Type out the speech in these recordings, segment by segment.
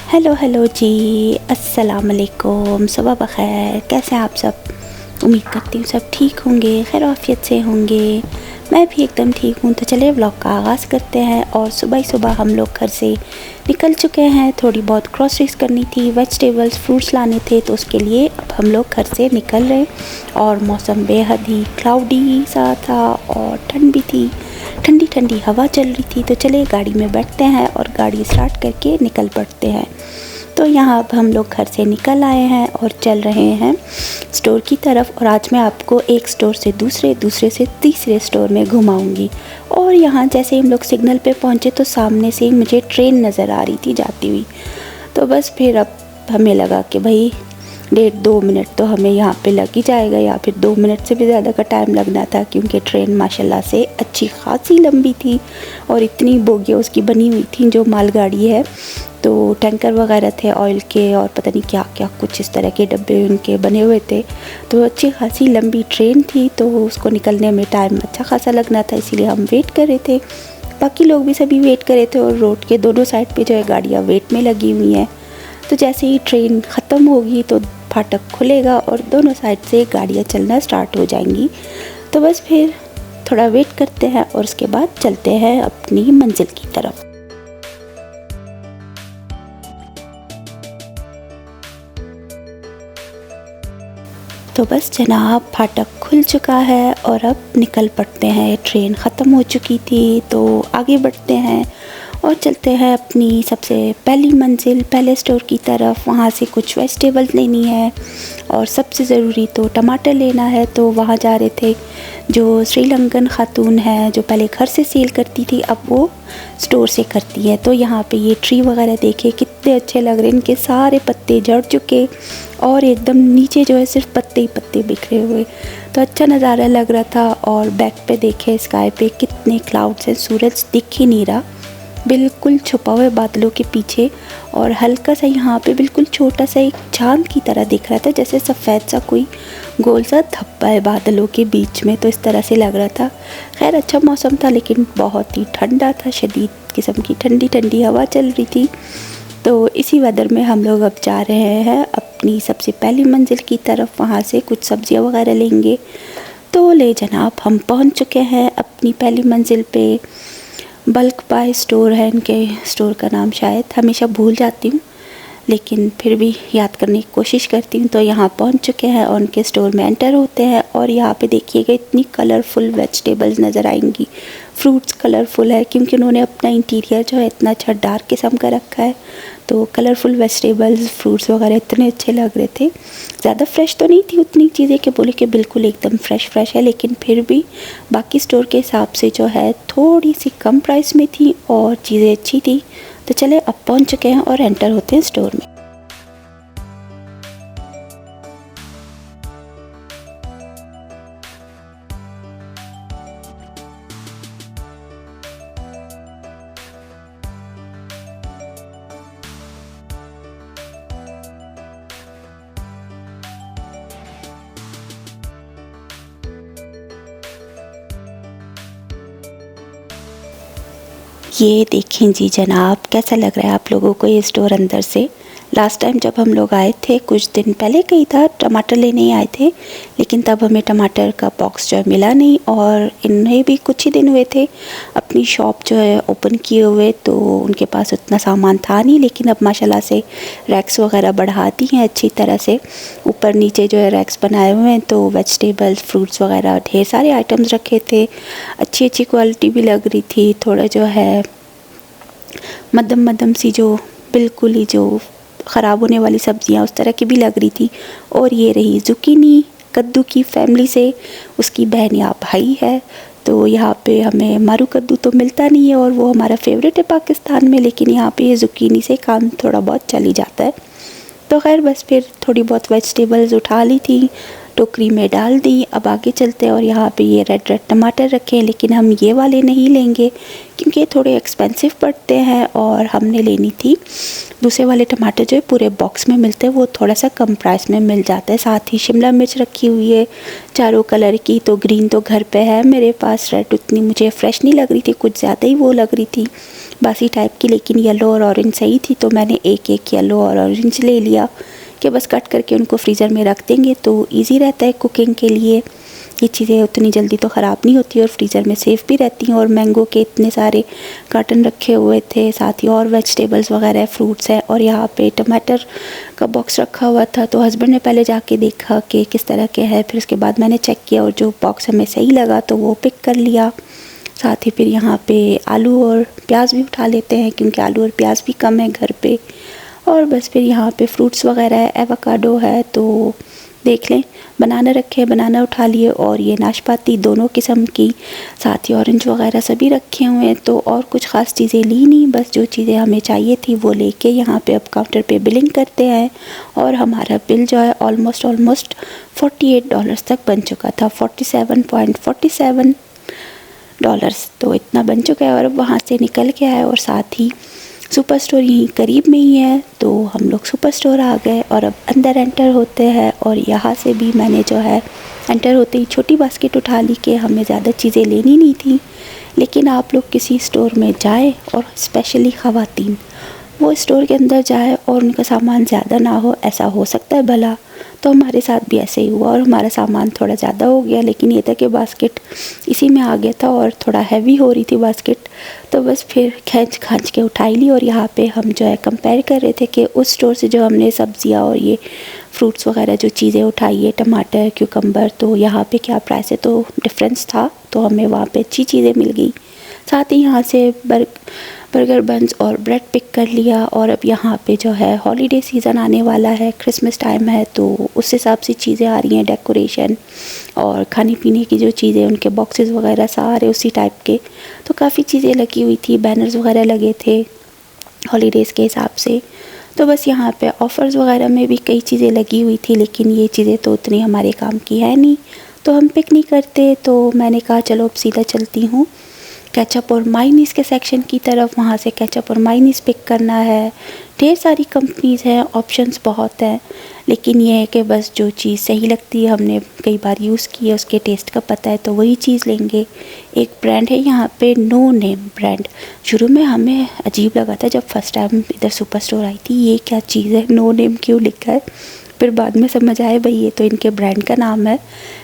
Hello hello जी, अस्सलाम वालेकुम, सुबह बख़ैर। कैसे हैं आप सब? उम्मीद करती हूँ सब ठीक होंगे, खैर आफियत से होंगे। मैं भी एकदम ठीक हूँ। तो चलिए व्लॉग का आगाज़ करते हैं। और सुबह ही सुबह हम लोग घर से निकल चुके हैं। थोड़ी बहुत ग्रॉसरीज करनी थी, वेजिटेबल्स फ्रूट्स लाने थे, तो उसके लिए अब हम लोग घर से निकल रहे। और मौसम बेहद ही क्लाउडी सा था और ठंड भी थी, ठंडी ठंडी हवा चल रही थी। तो चलिए गाड़ी में बैठते हैं और गाड़ी स्टार्ट करके निकल पड़ते हैं। तो यहाँ अब हम लोग घर से निकल आए हैं और चल रहे हैं स्टोर की तरफ। और आज मैं आपको एक स्टोर से दूसरे से तीसरे स्टोर में घुमाऊंगी। और यहाँ जैसे ही हम लोग सिग्नल पे पहुँचे तो सामने से ही मुझे ट्रेन नज़र आ रही थी जाती हुई। तो बस फिर अब हमें लगा कि भाई 1.5-2 मिनट तो हमें यहाँ पे लग ही जाएगा, या फिर 2 मिनट से भी ज़्यादा का टाइम लगना था, क्योंकि ट्रेन माशाल्लाह से अच्छी खासी लंबी थी और इतनी बोगियाँ उसकी बनी हुई थी जो मालगाड़ी है। तो टैंकर वगैरह थे ऑयल के और पता नहीं क्या क्या कुछ इस तरह के डब्बे उनके बने हुए थे। तो अच्छी खासी लंबी ट्रेन थी, तो उसको निकलने में टाइम अच्छा खासा लगना था, इसीलिए हम वेट कर रहे थे। बाकी लोग भी सभी वेट कर रहे थे और रोड के दोनों साइड पे जो है गाड़ियाँ वेट में लगी हुई हैं। तो जैसे ही ट्रेन ख़त्म होगी तो फाटक खुलेगा और दोनों साइड से गाड़ियाँ चलना स्टार्ट हो जाएंगी। तो बस फिर थोड़ा वेट करते हैं और उसके बाद चलते हैं अपनी मंजिल की तरफ। तो बस जनाब फाटक खुल चुका है और अब निकल पड़ते हैं। ट्रेन ख़त्म हो चुकी थी, तो आगे बढ़ते हैं और चलते हैं अपनी सबसे पहली मंजिल, पहले स्टोर की तरफ। वहाँ से कुछ वेजिटेबल्स लेनी है और सबसे ज़रूरी तो टमाटर लेना है। तो वहाँ जा रहे थे। जो श्रीलंकन ख़ातून है जो पहले घर से सेल करती थी, अब वो स्टोर से करती है। तो यहाँ पे ये ट्री वगैरह देखे कितने अच्छे लग रहे हैं। इनके सारे पत्ते झड़ चुके और एकदम नीचे जो है सिर्फ पत्ते ही पत्ते बिखरे हुए। तो अच्छा नज़ारा लग रहा था। और बैक पे देखे स्काई पे कितने क्लाउड्स हैं, सूरज दिख ही नहीं रहा, बिल्कुल छुपा हुआ बादलों के पीछे। और हल्का सा यहाँ पे बिल्कुल छोटा सा एक चांद की तरह दिख रहा था, जैसे सफ़ेद सा कोई गोल सा धब्बा है बादलों के बीच में। तो इस तरह से लग रहा था। खैर अच्छा मौसम था, लेकिन बहुत ही ठंडा था, शदीद किस्म की ठंडी ठंडी हवा चल रही थी। तो इसी वेदर में हम लोग अब जा रहे हैं अपनी सबसे पहली मंजिल की तरफ। वहाँ से कुछ सब्जियाँ वगैरह लेंगे। तो ले जनाब हम पहुँच चुके हैं अपनी पहली मंजिल पे। बल्क बाय स्टोर है इनके स्टोर का नाम, शायद हमेशा भूल जाती हूँ, लेकिन फिर भी याद करने की कोशिश करती हूँ। तो यहाँ पहुँच चुके हैं और उनके स्टोर में एंटर होते हैं। और यहाँ पे देखिएगा इतनी कलरफुल वेजिटेबल्स नज़र आएंगी, फ्रूट्स कलरफुल है, क्योंकि उन्होंने अपना इंटीरियर जो है इतना अच्छा डार्क किस्म का रखा है। तो कलरफुल वेजिटेबल्स फ्रूट्स वगैरह इतने अच्छे लग रहे थे। ज़्यादा फ्रेश तो नहीं थी उतनी चीज़ें कि बोले कि बिल्कुल एकदम फ्रेश है, लेकिन फिर भी बाकी स्टोर के हिसाब से जो है थोड़ी सी कम प्राइस में थी और चीज़ें अच्छी थी। तो चले अब पहुंच चुके हैं और एंटर होते हैं स्टोर में। ये देखें जी जनाब, कैसा लग रहा है आप लोगों को ये स्टोर अंदर से? लास्ट टाइम जब हम लोग आए थे कुछ दिन पहले कहीं था, टमाटर लेने ही आए थे, लेकिन तब हमें टमाटर का बॉक्स जो है मिला नहीं। और इन्हें भी कुछ ही दिन हुए थे अपनी शॉप जो है ओपन किए हुए, तो उनके पास उतना सामान था नहीं। लेकिन अब माशाल्लाह से रैक्स वगैरह बढ़ा दी हैं अच्छी तरह से, ऊपर नीचे जो है रैक्स बनाए हुए हैं। तो वेजिटेबल्स फ्रूट्स वगैरह ढेर सारे आइटम्स रखे थे, अच्छी क्वालिटी भी लग रही थी। थोड़ा जो है मध्यम सी, जो बिल्कुल ही जो ख़राब होने वाली सब्ज़ियाँ उस तरह की भी लग रही थी। और ये रही ज़ुकीनी, कद्दू की फैमिली से, उसकी बहन या भाई है। तो यहाँ पे हमें मारू कद्दू तो मिलता नहीं है और वो हमारा फेवरेट है पाकिस्तान में, लेकिन यहाँ पे ये ज़ुकीनी से काम थोड़ा बहुत चल ही जाता है। तो खैर बस फिर थोड़ी बहुत वेजिटेबल्स उठा ली थी, टोकरी में डाल दी। अब आगे चलते हैं और यहाँ पे ये रेड टमाटर रखे हैं, लेकिन हम ये वाले नहीं लेंगे क्योंकि थोड़े एक्सपेंसिव पड़ते हैं। और हमने लेनी थी दूसरे वाले टमाटर जो है पूरे बॉक्स में मिलते हैं, वो थोड़ा सा कम प्राइस में मिल जाता है। साथ ही शिमला मिर्च रखी हुई है चारों कलर की। तो ग्रीन तो घर पे है मेरे पास, रेड उतनी मुझे फ्रेश नहीं लग रही थी, कुछ ज़्यादा ही वो लग रही थी। बासी टाइप की, लेकिन येलो और ऑरेंज सही थी, तो मैंने एक एक येलो और ऑरेंज ले लिया कि बस कट करके उनको फ्रीज़र में रख देंगे तो इजी रहता है कुकिंग के लिए। ये चीज़ें उतनी जल्दी तो ख़राब नहीं होती और फ्रीज़र में सेफ़ भी रहती हैं। और मैंगो के इतने सारे कार्टन रखे हुए थे, साथ ही और वेजिटेबल्स वगैरह फ्रूट्स हैं, और यहाँ पे टमाटर का बॉक्स रखा हुआ था। तो हस्बैंड ने पहले जाके देखा कि किस तरह के है, फिर उसके बाद मैंने चेक किया और जो बॉक्स हमें सही लगा तो वो पिक कर लिया। साथ ही फिर यहाँ पे आलू और प्याज भी उठा लेते हैं क्योंकि आलू और प्याज भी कम है घर पे। और बस फिर यहाँ पे फ्रूट्स वगैरह है, एवोकाडो है, तो देख लें। बनाना रखे, बनाना उठा लिए, और ये नाशपाती दोनों किस्म की, साथ ही ऑरेंज वगैरह सभी रखे हुए हैं। तो और कुछ ख़ास चीज़ें ली नहीं, बस जो चीज़ें हमें चाहिए थी वो लेके यहाँ पे अब काउंटर पे बिलिंग करते हैं। और हमारा बिल जो है ऑलमोस्ट $48 तक बन चुका था, $47.47। तो इतना बन चुका है और अब वहाँ से निकल के आए, और साथ ही सुपर स्टोर यहीं करीब में ही है, तो हम लोग सुपर स्टोर आ गए और अब अंदर एंटर होते हैं। और यहाँ से भी मैंने जो है एंटर होते ही छोटी बास्केट उठा ली कि हमें ज़्यादा चीज़ें लेनी नहीं थी। लेकिन आप लोग किसी स्टोर में जाएं, और स्पेशली ख़वातीन वो स्टोर के अंदर जाए और उनका सामान ज़्यादा ना हो, ऐसा हो सकता है भला। तो हमारे साथ भी ऐसे ही हुआ और हमारा सामान थोड़ा ज़्यादा हो गया, लेकिन ये था कि बास्केट इसी में आ गया था और थोड़ा हैवी हो रही थी बास्केट, तो बस फिर खींच खांच के उठाई ली। और यहाँ पे हम जो है कंपेयर कर रहे थे कि उस स्टोर से जो हमने सब्जियाँ और ये फ्रूट्स वगैरह जो चीज़ें उठाई है, टमाटर, क्यूकम्बर, तो यहाँ पे क्या प्राइस है, तो डिफरेंस था, तो हमें वहाँ पे अच्छी चीज़ें मिल गई। साथ ही यहाँ से बर्गर बन्स और ब्रेड पिक कर लिया। और अब यहाँ पे जो है हॉलीडे सीज़न आने वाला है, क्रिसमस टाइम है, तो उस हिसाब से चीज़ें आ रही हैं, डेकोरेशन और खाने पीने की जो चीज़ें, उनके बॉक्सेस वगैरह सारे उसी टाइप के, तो काफ़ी चीज़ें लगी हुई थी, बैनर्स वगैरह लगे थे हॉलीडेज़ के हिसाब से। तो बस यहाँ पे ऑफ़र्स वगैरह में भी कई चीज़ें लगी हुई थी, लेकिन ये चीज़ें तो उतनी हमारे काम की है नहीं, तो हम पिक नहीं करते। तो मैंने कहा चलो अब सीधा चलती हूँ केचप और मायोनीज़ के सेक्शन की तरफ, वहाँ से केचप और मायोनीज़ पिक करना है। ढेर सारी कंपनीज़ हैं, ऑप्शंस बहुत हैं, लेकिन ये है कि बस जो चीज़ सही लगती है, हमने कई बार यूज़ की है, उसके टेस्ट का पता है, तो वही चीज़ लेंगे। एक ब्रांड है यहाँ पे, नो नेम ब्रांड। शुरू में हमें अजीब लगा था जब फर्स्ट टाइम इधर सुपर स्टोर आई थी, ये क्या चीज़ है, नो नेम क्यों लिखा है। फिर बाद में समझ आया भाई ये तो इनके ब्रांड का नाम है।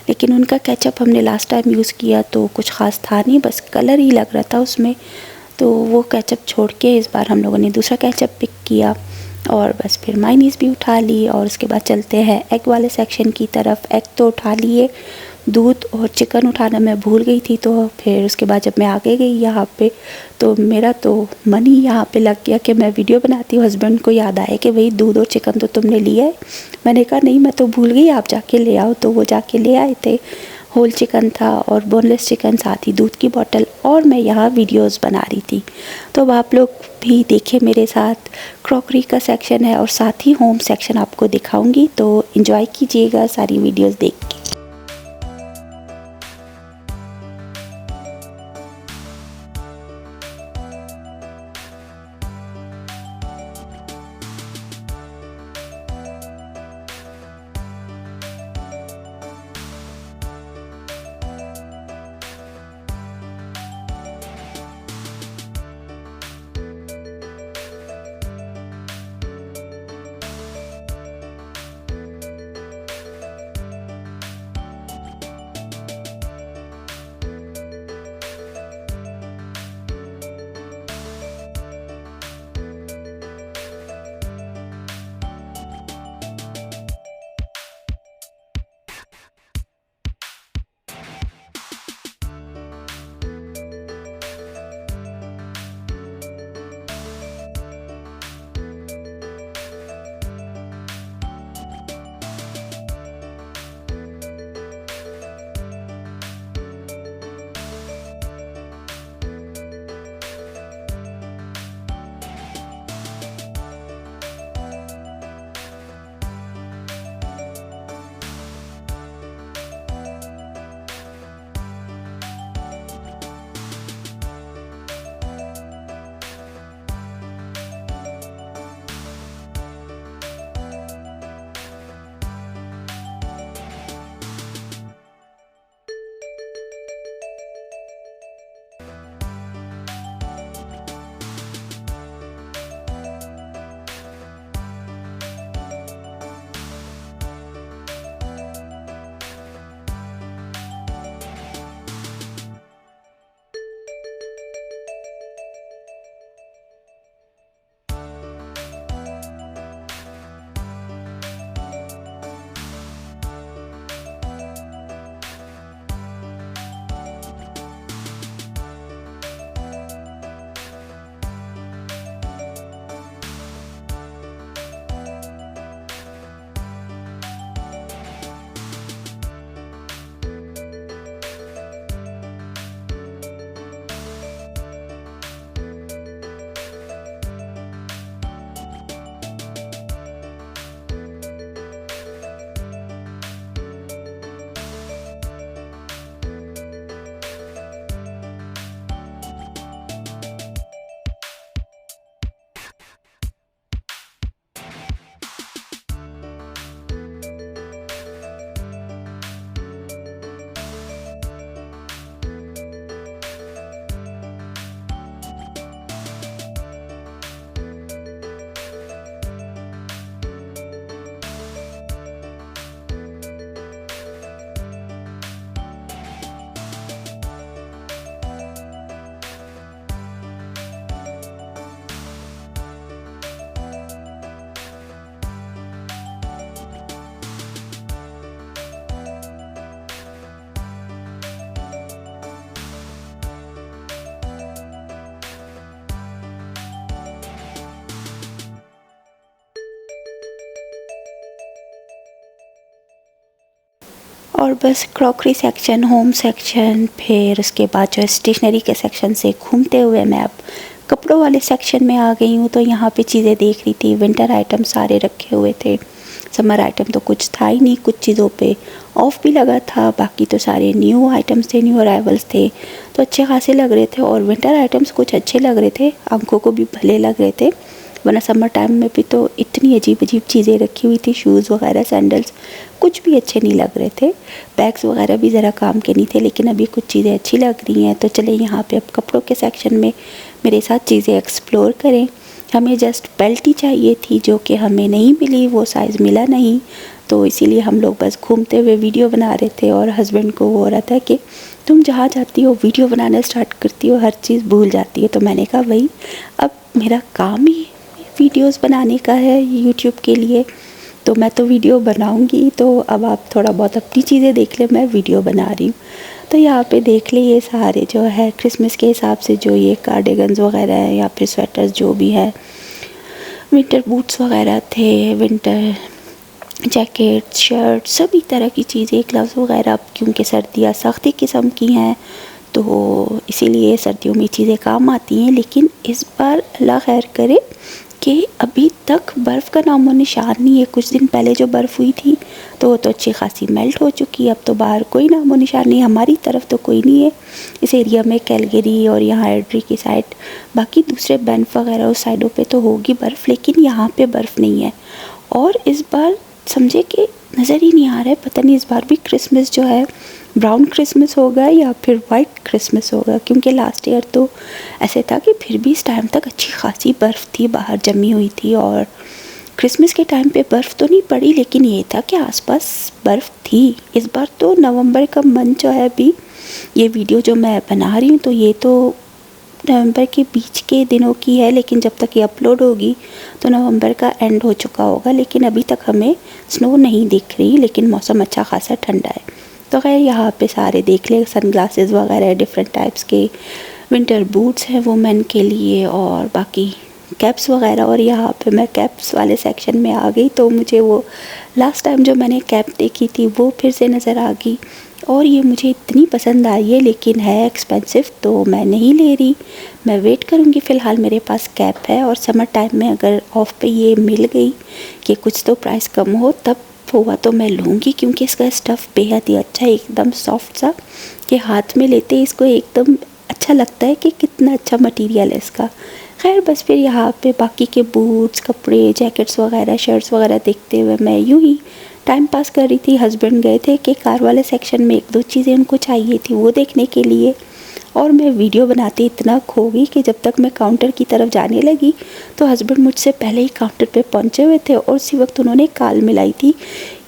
लेकिन उनका केचप हमने लास्ट टाइम यूज़ किया तो कुछ ख़ास था नहीं, बस कलर ही लग रहा था उसमें, तो वो केचप छोड़ के इस बार हम लोगों ने दूसरा केचप पिक किया। और बस फिर मायोनीज़ भी उठा ली, और उसके बाद चलते हैं एग वाले सेक्शन की तरफ। एग तो उठा लिए, दूध और चिकन उठाना मैं भूल गई थी, तो फिर उसके बाद जब मैं आगे गई यहाँ पे, तो मेरा तो मन ही यहाँ पे लग गया कि मैं वीडियो बनाती हूँ। हस्बैंड को याद आया कि भाई दूध और चिकन तो तुमने लिया है। मैंने कहा नहीं, मैं तो भूल गई, आप जाके ले आओ, तो वो जाके ले आए थे। होल चिकन था और बोनलेस चिकन, साथ ही दूध की बोतल, और मैं यहाँ वीडियोस बना रही थी। तो अब आप लोग भी देखिए मेरे साथ, क्रॉकरी का सेक्शन है और साथ ही होम सेक्शन आपको दिखाऊंगी, तो एंजॉय कीजिएगा सारी वीडियोस देख के। और बस क्रॉकरी सेक्शन, होम सेक्शन, फिर उसके बाद जो है स्टेशनरी के सेक्शन से घूमते हुए मैं अब कपड़ों वाले सेक्शन में आ गई हूँ। तो यहाँ पे चीज़ें देख रही थी, विंटर आइटम सारे रखे हुए थे, समर आइटम तो कुछ था ही नहीं, कुछ चीज़ों पे ऑफ भी लगा था, बाकी तो सारे न्यू आइटम्स थे, न्यू अराइवल्स थे, तो अच्छे खासे लग रहे थे। और विंटर आइटम्स कुछ अच्छे लग रहे थे, आंखों को भी भले लग रहे थे, वरना समर टाइम में भी तो इतनी अजीब अजीब चीज़ें रखी हुई थी, शूज़ वगैरह, सैंडल्स, कुछ भी अच्छे नहीं लग रहे थे। बैग्स वगैरह भी ज़रा काम के नहीं थे, लेकिन अभी कुछ चीज़ें अच्छी लग रही हैं। तो चले यहाँ पे अब कपड़ों के सेक्शन में मेरे साथ चीज़ें एक्सप्लोर करें। हमें जस्ट बेल्ट ही चाहिए थी, जो कि हमें नहीं मिली, वो साइज़ मिला नहीं, तो इसीलिए हम लोग बस घूमते हुए वीडियो बना रहे थे। और हस्बैंड को वो हो रहा था कि तुम जहाँ जाती हो वीडियो बनाना स्टार्ट करती हो, हर चीज़ भूल जाती है। तो मैंने कहा भाई अब मेरा काम ही वीडियोस बनाने का है यूट्यूब के लिए, तो मैं तो वीडियो बनाऊंगी, तो अब आप थोड़ा बहुत अपनी चीज़ें देख ले, मैं वीडियो बना रही हूँ। तो यहाँ पे देख ले ये सारे जो है क्रिसमस के हिसाब से जो ये कार्डिगन्स वगैरह है या फिर स्वेटर्स जो भी है, विंटर बूट्स वगैरह थे, विंटर जैकेट, शर्ट, सभी तरह की चीज़ें, ग्लव्स वगैरह, क्योंकि सर्दियाँ सख्ती किस्म की हैं तो इसीलिए सर्दियों में चीज़ें काम आती हैं। लेकिन इस बार अल्लाह खैर करे कि अभी तक बर्फ़ का नामो निशान नहीं है। कुछ दिन पहले जो बर्फ़ हुई थी तो वो तो अच्छी खासी मेल्ट हो चुकी है, अब तो बाहर कोई नामो निशान नहीं, हमारी तरफ तो कोई नहीं है इस एरिया में, कैलगरी और यहाँ एड्री की साइड, बाकी दूसरे बैंफ वगैरह उस साइडों पे तो होगी बर्फ़, लेकिन यहाँ पे बर्फ़ नहीं है। और इस बार समझे कि नज़र ही नहीं आ रहा है, पता नहीं इस बार भी क्रिसमस जो है ब्राउन क्रिसमस होगा या फिर वाइट क्रिसमस होगा, क्योंकि लास्ट ईयर तो ऐसे था कि फिर भी इस टाइम तक अच्छी खासी बर्फ़ थी, बाहर जमी हुई थी। और क्रिसमस के टाइम पे बर्फ़ तो नहीं पड़ी, लेकिन ये था कि आसपास बर्फ़ थी। इस बार तो नवंबर का मंथ जो है, अभी ये वीडियो जो मैं बना रही हूँ तो ये तो नवंबर के बीच के दिनों की है, लेकिन जब तक ये अपलोड होगी तो नवंबर का एंड हो चुका होगा, लेकिन अभी तक हमें स्नो नहीं दिख रही, लेकिन मौसम अच्छा खासा ठंडा है। तो खैर यहाँ पे सारे देख ले, सन ग्लासेस वगैरह डिफरेंट टाइप्स के, विंटर बूट्स हैं वुमेन के लिए, और बाकी कैप्स वगैरह। और यहाँ पे मैं कैप्स वाले सेक्शन में आ गई तो मुझे वो लास्ट टाइम जो मैंने कैप देखी थी वो फिर से नज़र आ गई, और ये मुझे इतनी पसंद आई है, लेकिन है एक्सपेंसिव तो मैं नहीं ले रही, मैं वेट करूँगी। फ़िलहाल मेरे पास कैप है, और समर टाइम में अगर ऑफ पे ये मिल गई कि कुछ तो प्राइस कम हो तब हुआ तो मैं लूँगी, क्योंकि इसका स्टफ़ बेहद ही अच्छा है, एकदम सॉफ्ट सा, कि हाथ में लेते ही इसको एकदम अच्छा लगता है कि कितना अच्छा मटेरियल है इसका। खैर बस फिर यहाँ पे बाकी के बूट्स, कपड़े, जैकेट्स वगैरह, शर्ट्स वगैरह देखते हुए मैं यूँ ही टाइम पास कर रही थी। हस्बैंड गए थे कि कार वाले सेक्शन में एक दो चीज़ें उनको चाहिए थी वो देखने के लिए, और मैं वीडियो बनाते इतना खो गई कि जब तक मैं काउंटर की तरफ जाने लगी तो हस्बैंड मुझसे पहले ही काउंटर पे पहुंचे हुए थे, और उसी वक्त उन्होंने कॉल मिलाई थी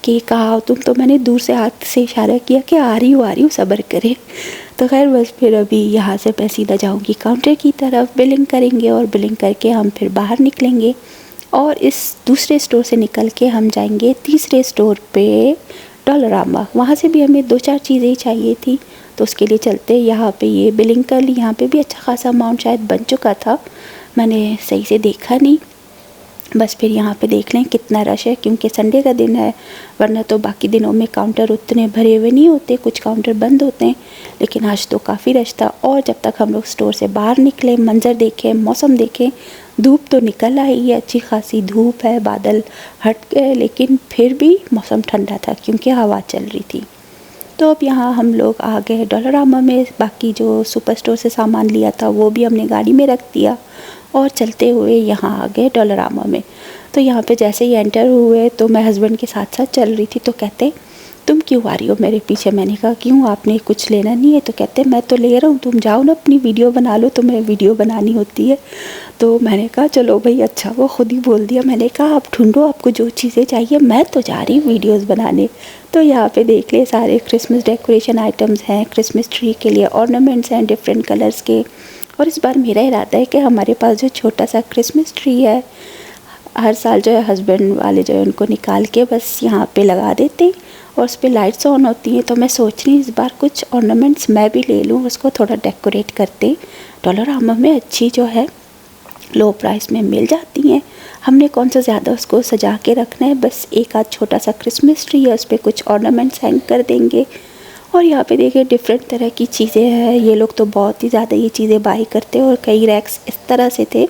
कि कहा तुम, तो मैंने दूर से हाथ से इशारा किया कि आ रही हूँ सब्र करे। तो खैर बस फिर अभी यहाँ से मैं सीधा जाऊँगी काउंटर की तरफ, बिलिंग करेंगे, और बिलिंग करके हम फिर बाहर निकलेंगे, और इस दूसरे स्टोर से निकल के हम जाएंगे तीसरे स्टोर पे, डॉलरामा। वहाँ से भी हमें दो चार चीज़ें ही चाहिए थी, तो उसके लिए चलते यहाँ पे ये बिलिंग कर ली। यहाँ पे भी अच्छा खासा अमाउंट शायद बन चुका था, मैंने सही से देखा नहीं। बस फिर यहाँ पे देख लें कितना रश है, क्योंकि संडे का दिन है, वरना तो बाकी दिनों में काउंटर उतने भरे हुए नहीं होते, कुछ काउंटर बंद होते हैं, लेकिन आज तो काफ़ी रश था। और जब तक हम लोग स्टोर से बाहर निकले, मंज़र देखें, मौसम देखें, धूप तो निकल आई है, अच्छी खासी धूप है, बादल हट गए, लेकिन फिर भी मौसम ठंडा था क्योंकि हवा चल रही थी। तो अब यहाँ हम लोग आ गए डॉलरामा में, बाकी जो सुपर स्टोर से सामान लिया था वो भी हमने गाड़ी में रख दिया, और चलते हुए यहाँ आ गए डॉलरामा में। तो यहाँ पे जैसे ही एंटर हुए तो मैं हस्बैंड के साथ साथ चल रही थी, तो कहते तुम क्यों आ रही हो मेरे पीछे? मैंने कहा क्यों, आपने कुछ लेना नहीं है? तो कहते मैं तो ले रहा हूँ, तुम जाओ ना अपनी वीडियो बना लो, तुम्हें वीडियो बनानी होती है। तो मैंने कहा चलो भाई, अच्छा वो खुद ही बोल दिया। मैंने कहा आप ढूंढो आपको जो चीज़ें चाहिए, मैं तो जा रही हूँ वीडियोस बनाने। तो यहाँ पे देख ले सारे क्रिसमस डेकोरेशन आइटम्स हैं, क्रिसमस ट्री के लिए ऑर्नामेंट्स हैं डिफरेंट कलर्स के। और इस बार मेरा इरादा है कि हमारे पास जो छोटा सा क्रिसमस ट्री है, हर साल जो है हस्बैंड वाले जो है उनको निकाल के बस यहाँ पे लगा देते हैं, और उस पर लाइट्स ऑन होती हैं। तो मैं सोच रही हूँ इस बार कुछ ऑर्नामेंट्स मैं भी ले लूँ, उसको थोड़ा डेकोरेट करते। डॉलरामा में अच्छी जो है लो प्राइस में मिल जाती हैं, हमने कौन सा ज़्यादा उसको सजा के रखना है, बस एक आध छोटा सा क्रिसमस ट्री है, उस पर कुछ ऑर्नामेंट्स हैंग कर देंगे। और यहाँ पे देखिए डिफरेंट तरह की चीज़ें हैं। ये लोग तो बहुत ही ज़्यादा ये चीज़ें बाई करते हैं और कई रैक्स इस तरह से थे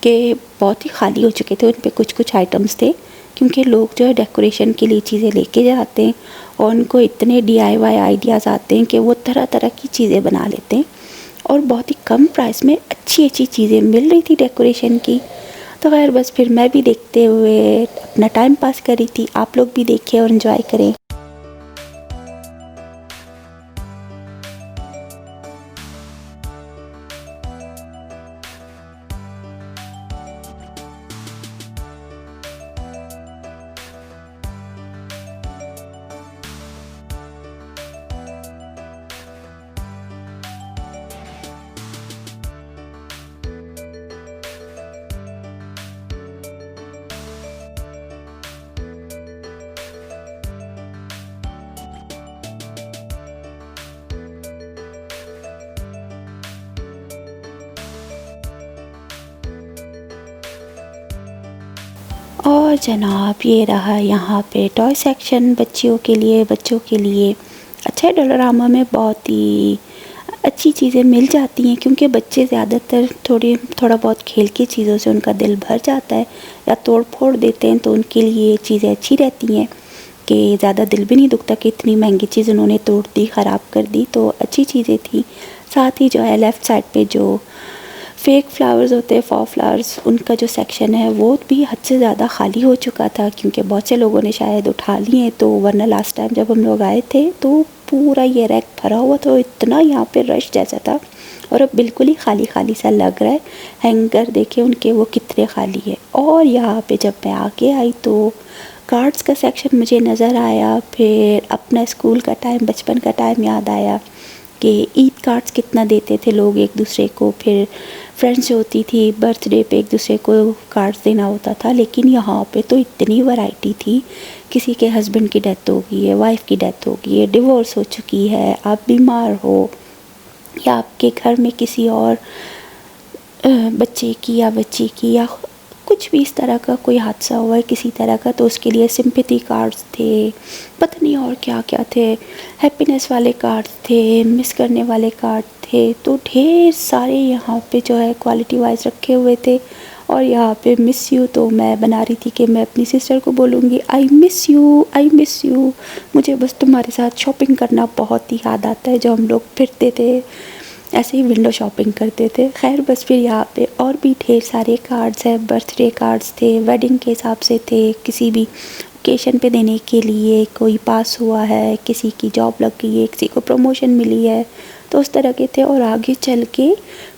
कि बहुत ही खाली हो चुके थे, उन पे कुछ कुछ आइटम्स थे, क्योंकि लोग जो है डेकोरेशन के लिए चीज़ें लेके जाते हैं और उनको इतने DIY आइडियाज़ आते हैं कि वो तरह तरह की चीज़ें बना लेते हैं और बहुत ही कम प्राइस में अच्छी अच्छी चीज़ें मिल रही थी डेकोरेशन की। तो खैर बस फिर मैं भी देखते हुए अपना टाइम पास कर रही थी। आप लोग भी देखिए और इन्जॉय करें। और जनाब ये रहा यहाँ पे टॉय सेक्शन बच्चियों के लिए, बच्चों के लिए। अच्छा है, डोलारामा में बहुत ही अच्छी चीज़ें मिल जाती हैं, क्योंकि बच्चे ज़्यादातर थोड़ा बहुत खेल की चीज़ों से उनका दिल भर जाता है या तोड़ फोड़ देते हैं, तो उनके लिए ये चीज़ें अच्छी रहती हैं कि ज़्यादा दिल भी नहीं दुखता कि इतनी महंगी चीज़ उन्होंने तोड़ दी, ख़राब कर दी। तो अच्छी चीज़ें थी। साथ ही जो है लेफ़्ट साइड पे जो फेक फ्लावर्स होते हैं, फॉ फ्लावर्स, उनका जो सेक्शन है वो भी हद से ज़्यादा खाली हो चुका था, क्योंकि बहुत से लोगों ने शायद उठा लिए। तो वरना लास्ट टाइम जब हम लोग आए थे तो पूरा ये रैक भरा हुआ था, इतना यहाँ पे रश जैसा था। और अब बिल्कुल ही खाली खाली सा लग रहा है। हैंगर देखे उनके वो कितने खाली है। और यहाँ पे जब मैं आगे आई तो कार्ड्स का सेक्शन मुझे नज़र आया। फिर अपना स्कूल का टाइम, बचपन का टाइम याद आया कि ईद कार्ड्स कितना देते थे लोग एक दूसरे को। फिर फ्रेंड्स जो होती थी बर्थडे पे एक दूसरे को कार्ड्स देना होता था। लेकिन यहाँ पे तो इतनी वैरायटी थी, किसी के हस्बैंड की डेथ हो गई है, वाइफ की डेथ हो गई है, डिवोर्स हो चुकी है, आप बीमार हो या आपके घर में किसी और बच्चे की या बच्ची की या कुछ भी इस तरह का कोई हादसा हुआ है किसी तरह का, तो उसके लिए सिंपैथी कार्ड्स थे, पता नहीं और क्या क्या थे, हैप्पीनेस वाले कार्ड्स थे, मिस करने वाले कार्ड थे। तो ढेर सारे यहाँ पे जो है क्वालिटी वाइज रखे हुए थे। और यहाँ पे मिस यू तो मैं बना रही थी कि मैं अपनी सिस्टर को बोलूँगी I miss you, I miss you, मुझे बस तुम्हारे साथ शॉपिंग करना बहुत ही याद आता है। जो हम लोग फिरते थे ऐसे ही विंडो शॉपिंग करते थे। खैर बस फिर यहाँ पे और भी ढेर सारे कार्ड्स हैं, बर्थडे कार्ड्स थे, वेडिंग के हिसाब से थे, किसी भी ओकेशन पे देने के लिए, कोई पास हुआ है, किसी की जॉब लग गई है, किसी को प्रमोशन मिली है, तो उस तरह के थे। और आगे चल के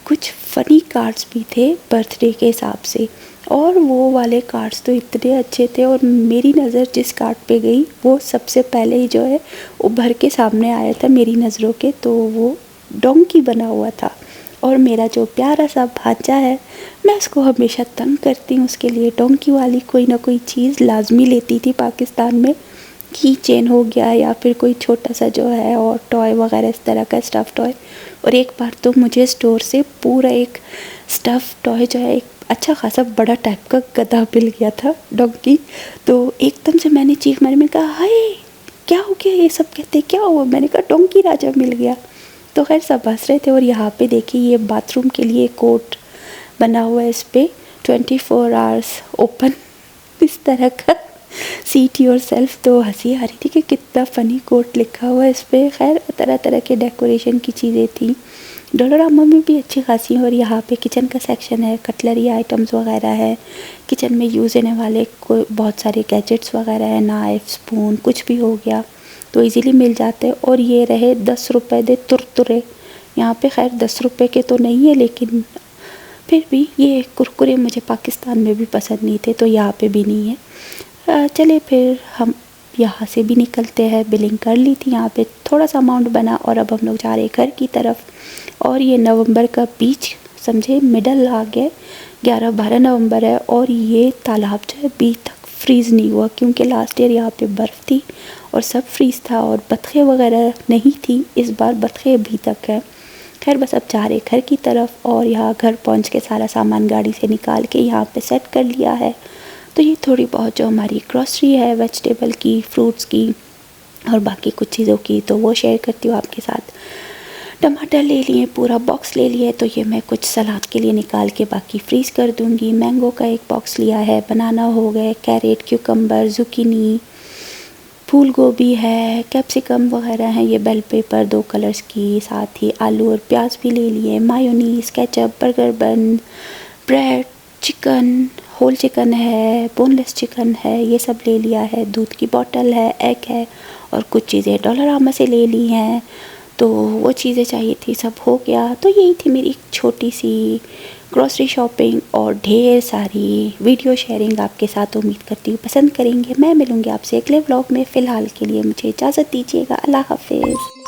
कुछ फ़नी कार्ड्स भी थे बर्थडे के हिसाब से। और वो वाले कार्ड्स तो इतने अच्छे थे, और मेरी नज़र जिस कार्ड पे गई वो सबसे पहले ही जो है उभर के सामने आया था मेरी नज़रों के, तो वो डोंकी बना हुआ था। और मेरा जो प्यारा सा भांजा है, मैं उसको हमेशा तंग करती हूँ, उसके लिए डोंकी वाली कोई ना कोई चीज़ लाजमी लेती थी पाकिस्तान में। की चेन हो गया या फिर कोई छोटा सा जो है और टॉय वगैरह इस तरह का स्टफ़ टॉय। और एक बार तो मुझे स्टोर से पूरा एक स्टफ़ टॉय जो है, एक अच्छा खासा बड़ा टाइप का गधा मिल गया था, डोंकी। तो एकदम से मैंने चीख मारी, मैंने कहा हाय क्या हो गया, ये सब कहते क्या हुआ, मैंने कहा डोंकी राजा मिल गया। तो खैर सब हंस रहे थे। और यहाँ पे देखिए ये बाथरूम के लिए कोट बना हुआ है, इस पर 24 आवर्स ओपन इस तरह का, सीट योर सेल्फ। तो हंसी आ रही थी कि कितना फ़नी कोट लिखा हुआ है इस पर। खैर तरह तरह के डेकोरेशन की चीज़ें थी डोलारामा में भी अच्छी खासी। और यहाँ पे किचन का सेक्शन है, कटलरी आइटम्स वगैरह है, किचन में यूज़ होने वाले कोई बहुत सारे गैजेट्स वगैरह है, नाइफ स्पून कुछ भी हो गया तो इजीली मिल जाते हैं। और ये रहे 10 रुपए दे तुरतुरे। यहाँ पे खैर 10 रुपए के तो नहीं है, लेकिन फिर भी ये कुरकुरे मुझे पाकिस्तान में भी पसंद नहीं थे, तो यहाँ पे भी नहीं है। चले फिर हम यहाँ से भी निकलते हैं। बिलिंग कर ली थी, यहाँ पे थोड़ा सा अमाउंट बना और अब हम लोग जा रहे हैं घर की तरफ। और ये नवंबर का बीच समझे मिडल आ गया, 11-12 नवंबर है, और ये तालाब जो है अभी तक फ्रीज़ नहीं हुआ, क्योंकि लास्ट ईयर यहाँ पे बर्फ़ थी और सब फ्रीज़ था और बतखें वगैरह नहीं थी। इस बार बतखें अभी तक है। खैर बस अब जा रहे घर की तरफ, और यहाँ घर पहुँच के सारा सामान गाड़ी से निकाल के यहाँ पे सेट कर लिया है। तो ये थोड़ी बहुत जो हमारी ग्रॉसरी है वेजिटेबल की, फ्रूट्स की और बाकी कुछ चीज़ों की, तो वो शेयर करती हूँ आपके साथ। टमाटर ले लिए, पूरा बॉक्स ले लिए, तो ये मैं कुछ सलाद के लिए निकाल के बाकी फ्रीज़ कर दूँगी। मैंगो का एक बॉक्स लिया है, बनाना हो गए, कैरेट, क्यूकम्बर, जुकीनी, फूल गोभी है, कैप्सिकम वगैरह हैं, ये बेल पेपर 2 कलर्स की, साथ ही आलू और प्याज भी ले लिए, mayonnaise, ketchup, burger bun, bread, chicken, whole chicken है, बोनलेस चिकन है, ये सब ले लिया है। दूध की बोतल है, एग है और कुछ चीज़ें डॉलरामा से ले ली हैं, तो वो चीज़ें चाहिए थी, सब हो गया। तो यही थी मेरी छोटी सी ग्रॉसरी शॉपिंग और ढेर सारी वीडियो शेयरिंग आपके साथ। उम्मीद करती हूँ पसंद करेंगे। मैं मिलूँगी आपसे अगले व्लॉग में। फ़िलहाल के लिए मुझे इजाज़त दीजिएगा। अल्लाह हाफ़िज़।